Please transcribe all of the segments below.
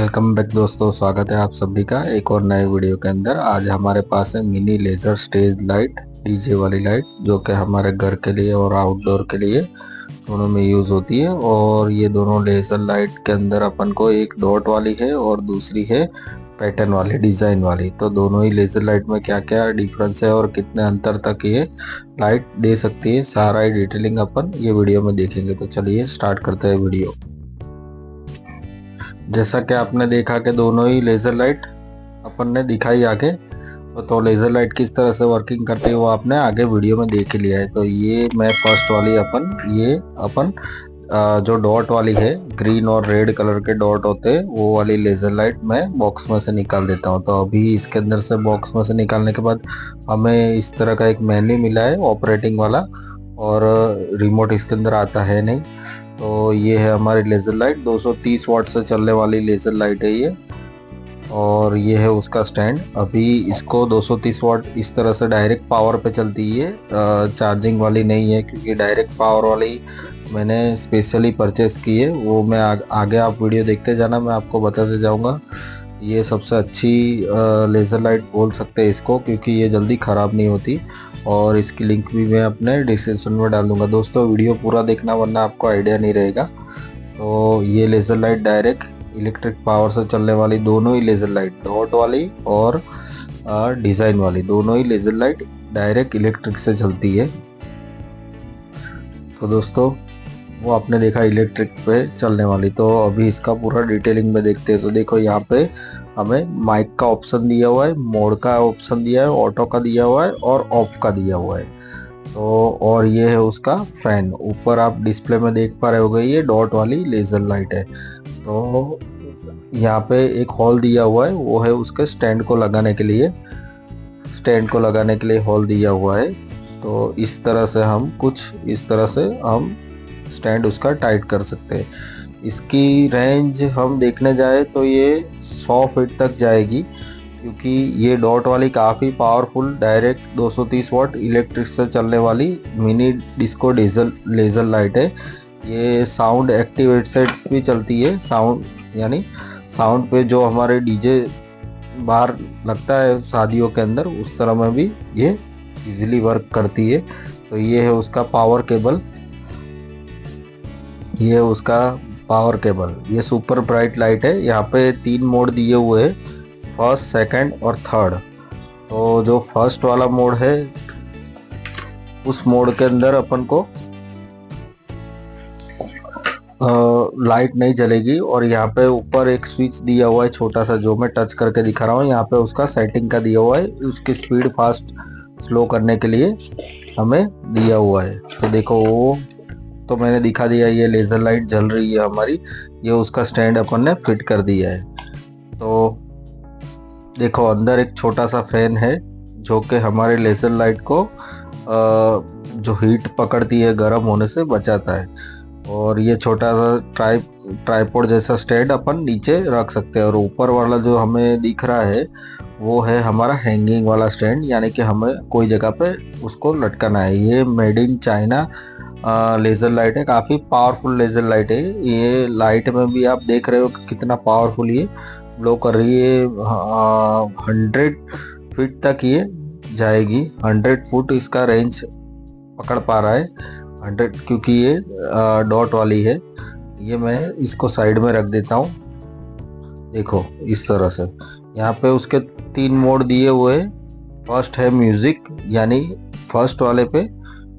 Welcome back दोस्तों, स्वागत है आप सभी का एक और नए वीडियो के अंदर। आज हमारे पास है mini laser stage light, DJ वाली लाइट, जो कि हमारे घर के लिए और आउटडोर के लिए दोनों में यूज़ होती है। और ये दोनों लेज़र लाइट के अंदर अपन को एक डॉट वाली है और दूसरी है पैटर्न वाली, डिज़ाइन वाली। तो दोनों ही लेज़र लाइट में क्या क्या डिफरेंस है और कितने अंतर तक ये लाइट दे सकती है, सारा ही डिटेलिंग अपन ये वीडियो में देखेंगे। तो चलिए स्टार्ट करते हैं वीडियो। जैसा कि आपने देखा कि दोनों ही लेज़र लाइट अपन ने दिखाई आगे, तो लेज़र लाइट किस तरह से वर्किंग करती है वो आपने आगे वीडियो में देख ही लिया है। तो ये मैं फर्स्ट वाली अपन जो डॉट वाली है, ग्रीन और रेड कलर के डॉट होते हैं, वो वाली लेज़र लाइट मैं बॉक्स में से निकाल देता हूँ। तो अभी इसके अंदर से बॉक्स में से निकालने के बाद हमें इस तरह का एक मेन्यू मिला है ऑपरेटिंग वाला, और रिमोट इसके अंदर आता है नहीं। तो ये है हमारी लेज़र लाइट, 230 वाट से चलने वाली लेज़र लाइट है ये। और ये है उसका स्टैंड। अभी इसको 230 वाट इस तरह से डायरेक्ट पावर पे चलती है, चार्जिंग वाली नहीं है, क्योंकि डायरेक्ट पावर वाली मैंने स्पेशली परचेस की है। वो मैं आगे आप वीडियो देखते जाना, मैं आपको बताते जाऊंगा। ये सबसे अच्छी लेज़र लाइट बोल सकते हैं इसको, क्योंकि ये जल्दी ख़राब नहीं होती। और इसकी लिंक भी मैं अपने डिस्क्रिप्शन में डाल दूंगा। दोस्तों वीडियो पूरा देखना, वरना आपको आइडिया नहीं रहेगा। तो ये laser light direct electric power से चलने वाली, दोनों ही लेज़र लाइट, डॉट वाली और डिज़ाइन वाली, दोनों ही लेज़र लाइट डायरेक्ट इलेक्ट्रिक से चलती है। तो दोस्तों वो आपने देखा इलेक्ट्रिक पे चलने वाली। तो अभी इसका पूरा डिटेलिंग में देखते हैं। तो देखो यहाँ पे हमें माइक का ऑप्शन दिया हुआ है, मोड का ऑप्शन दिया है, ऑटो का दिया हुआ है और ऑफ का दिया हुआ है। तो और ये है उसका फैन। ऊपर आप डिस्प्ले में देख पा रहे होगे, ये डॉट वाली लेज़र लाइट है। तो यहाँ पे एक होल दिया हुआ है, वो है उसके स्टैंड को लगाने के लिए, होल दिया हुआ है। तो इस तरह से हम स्टैंड उसका टाइट कर सकते हैं। इसकी रेंज हम देखने जाए तो ये 100 फीट तक जाएगी, क्योंकि ये डॉट वाली काफ़ी पावरफुल डायरेक्ट 230 वाट इलेक्ट्रिक से चलने वाली mini disco diesel laser light है। ये साउंड एक्टिवेट से भी चलती है, साउंड पे जो हमारे डीजे बाहर लगता है शादियों के अंदर, उस तरह में भी ये इजीली वर्क करती है। तो ये है उसका पावर केबल, ये सुपर ब्राइट लाइट है। यहाँ पे 3 मोड दिए हुए हैं, फर्स्ट, सेकंड और थर्ड। तो जो फर्स्ट वाला मोड है, उस मोड के अंदर अपन को लाइट नहीं जलेगी। और यहाँ पे ऊपर एक स्विच दिया हुआ है छोटा सा, जो मैं टच करके दिखा रहा हूँ। यहाँ पे उसका सेटिंग का दिया हुआ है, उसकी स्पीड फास्ट स्लो करने के लिए हमें दिया हुआ है। तो देखो वो तो मैंने दिखा दिया, ये लेज़र लाइट जल रही है हमारी। ये उसका स्टैंड अपन ने फिट कर दिया है। तो देखो अंदर एक छोटा सा फैन है, जो कि हमारे लेज़र लाइट को जो हीट पकड़ती है गर्म होने से बचाता है। और ये छोटा सा ट्राइपॉड जैसा स्टैंड अपन नीचे रख सकते हैं। और ऊपर वाला जो हमें दिख रहा है, वो है हमारा हैंगिंग वाला स्टैंड, यानी कि हमें कोई जगह पे उसको लटकाना है। ये made in China laser light है, काफ़ी पावरफुल लेज़र लाइट है। ये लाइट में भी आप देख रहे हो कि कितना पावरफुल ये ब्लो कर रही है। 100 फीट तक ये जाएगी, 100 फुट इसका रेंज पकड़ पा रहा है, 100, क्योंकि ये डॉट वाली है। ये मैं इसको साइड में रख देता हूँ। देखो इस तरह से यहाँ पे उसके 3 मोड दिए हुए हैं। फर्स्ट है म्यूज़िक, यानी फर्स्ट वाले पे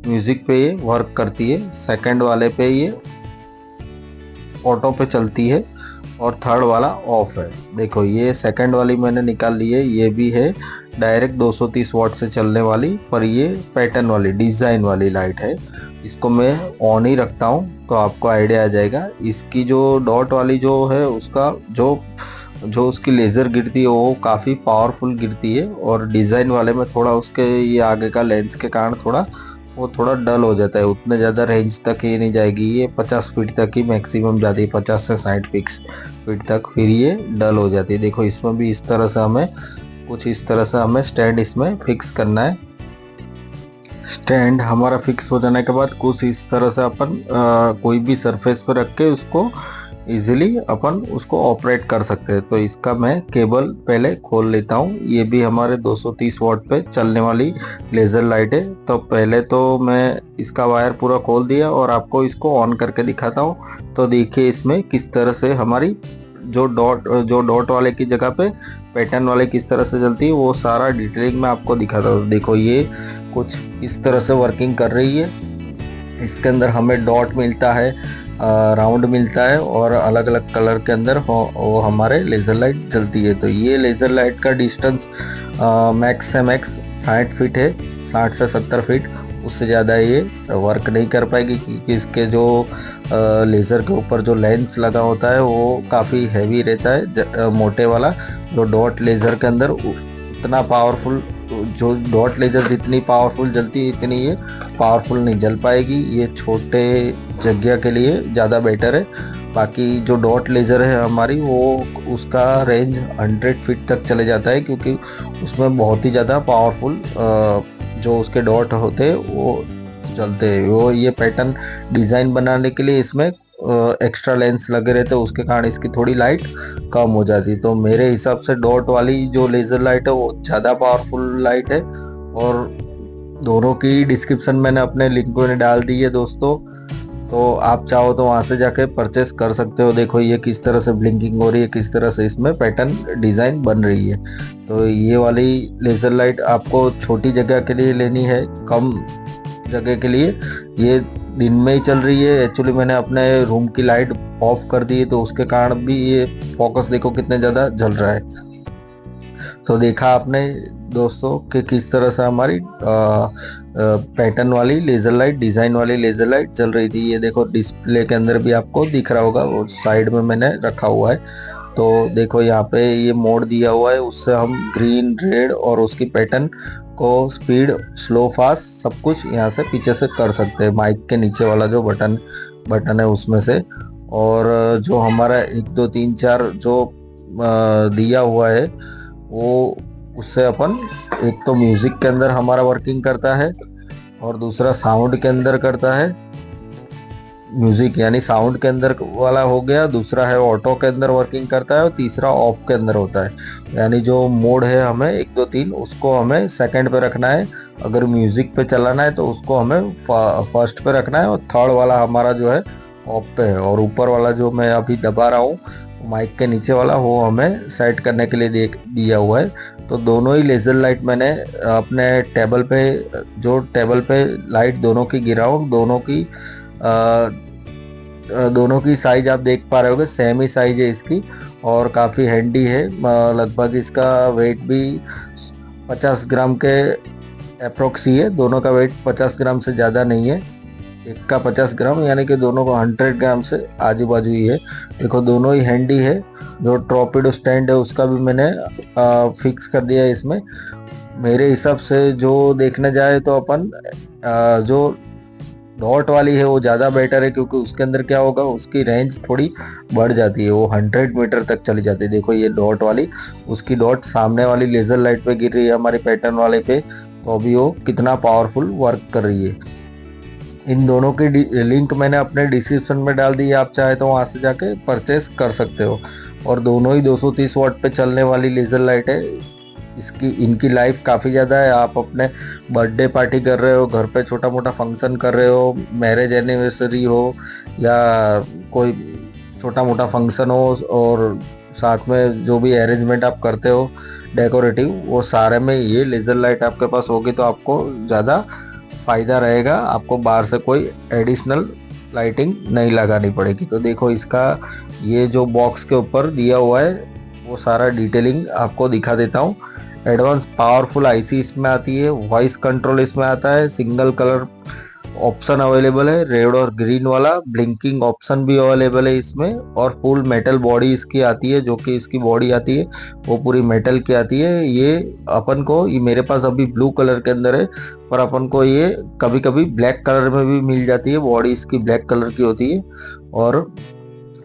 म्यूज़िक पे ये वर्क करती है, सेकंड वाले पे ये ऑटो पे चलती है, और थर्ड वाला ऑफ है। देखो ये सेकंड वाली मैंने निकाल ली है, ये भी है डायरेक्ट 230 वाट से चलने वाली, पर ये पैटर्न वाली डिज़ाइन वाली लाइट है। इसको मैं ऑन ही रखता हूँ तो आपको आइडिया आ जाएगा। इसकी जो डॉट वाली जो है, उसका जो उसकी लेज़र गिरती है वो काफ़ी पावरफुल गिरती है। और डिज़ाइन वाले में थोड़ा उसके ये आगे का लेंस के कारण थोड़ा डल हो जाता है। उतने ज़्यादा रेंज तक ये नहीं जाएगी, ये 50 फीट तक ही मैक्सिमम जाती है, 50 से 60 फीट तक, फिर ये डल हो जाती है। देखो इसमें भी इस तरह से हमें स्टैंड इसमें फिक्स करना है। स्टैंड हमारा फिक्स हो जाने के बाद कुछ इस तरह से अपन कोई भी सरफेस पर रख के उसको इजीली अपन उसको ऑपरेट कर सकते हैं। तो इसका मैं केबल पहले खोल लेता हूँ। ये भी हमारे 230 वॉट पे चलने वाली लेज़र लाइट है। तो पहले तो मैं इसका वायर पूरा खोल दिया और आपको इसको ऑन करके दिखाता हूँ। तो देखिए इसमें किस तरह से हमारी जो डॉट वाले की जगह पे पैटर्न वाले किस तरह से जलती है, वो सारा डिटेलिंग में आपको दिखाता हूँ। देखो ये कुछ इस तरह से वर्किंग कर रही है। इसके अंदर हमें डॉट मिलता है, राउंड मिलता है और अलग अलग कलर के अंदर वो हमारे लेज़र लाइट जलती है। तो ये लेज़र लाइट का डिस्टेंस मैक्स से मैक्स 60 फीट है, 60 से 70 फीट। उससे ज़्यादा ये वर्क नहीं कर पाएगी क्योंकि इसके जो लेज़र के ऊपर जो लेंस लगा होता है वो काफ़ी हैवी रहता है, मोटे वाला। जो डॉट लेज़र के अंदर उतना पावरफुल, जो डॉट लेज़र जितनी पावरफुल जलती है इतनी ये पावरफुल नहीं जल पाएगी। ये छोटे जगह के लिए ज़्यादा बेटर है। बाकी जो डॉट लेज़र है हमारी, वो उसका रेंज 100 फीट तक चले जाता है क्योंकि उसमें बहुत ही ज़्यादा पावरफुल जो उसके डॉट होते हैं वो चलते हैं। वो ये पैटर्न डिज़ाइन बनाने के लिए इसमें एक्स्ट्रा लेंस लगे रहते हैं, उसके कारण इसकी थोड़ी लाइट कम हो जाती है। तो मेरे हिसाब से डॉट वाली जो लेज़र लाइट है वो ज़्यादा पावरफुल लाइट है। और दोनों की डिस्क्रिप्शन मैंने अपने लिंक में डाल दी है दोस्तों, तो आप चाहो तो वहाँ से जाके परचेस कर सकते हो। देखो ये किस तरह से ब्लिंकिंग हो रही है, किस तरह से इसमें पैटर्न डिज़ाइन बन रही है। तो ये वाली लेज़र लाइट आपको छोटी जगह के लिए लेनी है, कम जगह के लिए। ये दिन में ही चल रही है। एक्चुअली मैंने अपने रूम की लाइट ऑफ कर दी है, तो उसके कारण भी ये फोकस देखो कितने ज़्यादा जल रहा है। तो देखा आपने दोस्तों कि किस तरह से हमारी पैटर्न वाली लेज़र लाइट, डिज़ाइन वाली लेज़र लाइट चल रही थी। ये देखो डिस्प्ले के अंदर भी आपको दिख रहा होगा, वो साइड में मैंने रखा हुआ है। तो देखो यहाँ पे ये मोड दिया हुआ है, उससे हम ग्रीन, रेड और उसकी पैटर्न को स्पीड, स्लो, फास्ट सब कुछ यहाँ से पीछे से कर सकते हैं। माइक के नीचे वाला जो बटन है उसमें से। और जो हमारा 1 2 3 4 जो दिया हुआ है वो, उससे अपन एक तो म्यूज़िक के अंदर हमारा वर्किंग करता है और दूसरा साउंड के अंदर करता है। म्यूज़िक यानी साउंड के अंदर वाला हो गया, दूसरा है ऑटो के अंदर वर्किंग करता है और तीसरा ऑफ के अंदर होता है। यानी जो मोड है हमें 1 2 3 उसको हमें सेकंड पे रखना है। अगर म्यूज़िक पे चलाना है तो उसको हमें फर्स्ट पे रखना है और थर्ड वाला हमारा जो है ऑफ पे है। और ऊपर वाला जो मैं अभी दबा रहा हूँ माइक के नीचे वाला, वो हमें सेट करने के लिए दिया हुआ है। तो दोनों ही लेज़र लाइट मैंने अपने टेबल पे लाइट दोनों की गिरा हूँ। दोनों की साइज आप देख पा रहे होगे, सेम ही साइज है इसकी और काफ़ी हैंडी है। लगभग इसका वेट भी 50 ग्राम के अप्रोक्स ही है। दोनों का वेट 50 ग्राम से ज़्यादा नहीं है, एक का 50 ग्राम, यानी कि दोनों को 100 ग्राम से आजू बाजू ही है। देखो दोनों ही हैंडी है। जो टॉर्पेडो स्टैंड है उसका भी मैंने फिक्स कर दिया है इसमें। मेरे हिसाब से जो देखने जाए तो अपन जो डॉट वाली है वो ज़्यादा बेटर है क्योंकि उसके अंदर क्या होगा, उसकी रेंज थोड़ी बढ़ जाती है, वो 100 मीटर तक चली जाती है। देखो ये डॉट वाली, उसकी डॉट सामने वाली लेज़र लाइट पे गिर रही है हमारे पैटर्न वाले पे, तो अभी वो कितना पावरफुल वर्क कर रही है। इन दोनों की लिंक मैंने अपने डिस्क्रिप्शन में डाल दी है, आप चाहे तो वहाँ से जाके परचेस कर सकते हो। और दोनों ही 230 वाट पे चलने वाली लेज़र लाइट है। इनकी लाइफ काफ़ी ज़्यादा है। आप अपने बर्थडे पार्टी कर रहे हो, घर पे छोटा मोटा फंक्शन कर रहे हो, मैरिज एनिवर्सरी हो या कोई छोटा मोटा फंक्शन हो, और साथ में जो भी अरेंजमेंट आप करते हो डेकोरेटिव, वो सारे में ये लेज़र लाइट आपके पास होगी तो आपको ज़्यादा फ़ायदा रहेगा। आपको बाहर से कोई एडिशनल लाइटिंग नहीं लगानी पड़ेगी। तो देखो इसका ये जो बॉक्स के ऊपर दिया हुआ है वो सारा डिटेलिंग आपको दिखा देता हूँ। एडवांस पावरफुल आईसी इसमें आती है, वॉइस कंट्रोल इसमें आता है, सिंगल कलर ऑप्शन अवेलेबल है, रेड और ग्रीन वाला, ब्लिंकिंग ऑप्शन भी अवेलेबल है इसमें, और फुल मेटल बॉडी इसकी आती है। जो कि इसकी बॉडी आती है वो पूरी मेटल की आती है। ये अपन को, ये मेरे पास अभी ब्लू कलर के अंदर है, पर अपन को ये कभी कभी ब्लैक कलर में भी मिल जाती है। बॉडी इसकी ब्लैक कलर की होती है और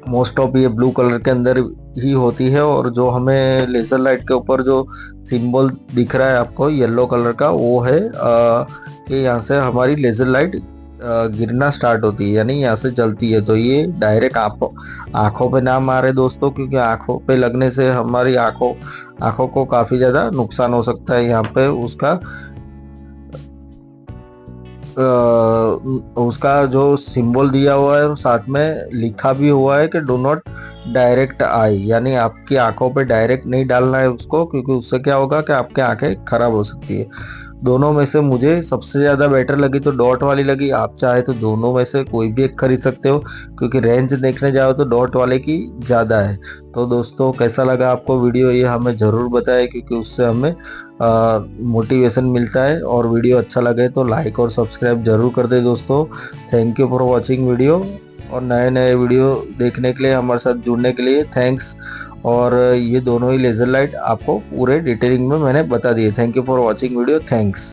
मोस्ट ऑफ ये ब्लू कलर के अंदर ही होती है। और जो हमें लेज़र लाइट के ऊपर जो सिंबल दिख रहा है आपको येलो कलर का, वो है कि यहाँ से हमारी लेज़र लाइट गिरना स्टार्ट होती है, यानी यहाँ से जलती है। तो ये डायरेक्ट आंखों पे ना मारे दोस्तों, क्योंकि आंखों पे लगने से हमारी आंखों आंखों को काफ़ी ज़्यादा नुकसान हो सकता है। यहाँ पे उसका जो सिंबल दिया हुआ है, साथ में लिखा भी हुआ है कि डू नॉट डायरेक्ट आई, यानी आपकी आंखों पे डायरेक्ट नहीं डालना है उसको, क्योंकि उससे क्या होगा कि आपकी आंखें खराब हो सकती है। दोनों में से मुझे सबसे ज़्यादा बेटर लगी तो डॉट वाली लगी। आप चाहे तो दोनों में से कोई भी एक खरीद सकते हो, क्योंकि रेंज देखने जाओ तो डॉट वाले की ज़्यादा है। तो दोस्तों, कैसा लगा आपको वीडियो, ये हमें ज़रूर बताएं, क्योंकि उससे हमें मोटिवेशन मिलता है। और वीडियो अच्छा लगे तो लाइक और सब्सक्राइब जरूर कर दे दोस्तों। Thank you for watching video, और नए नए वीडियो देखने के लिए, हमारे साथ जुड़ने के लिए थैंक्स। और ये दोनों ही लेज़र लाइट आपको पूरे डिटेलिंग में मैंने बता दिए। Thank you for watching video, thanks.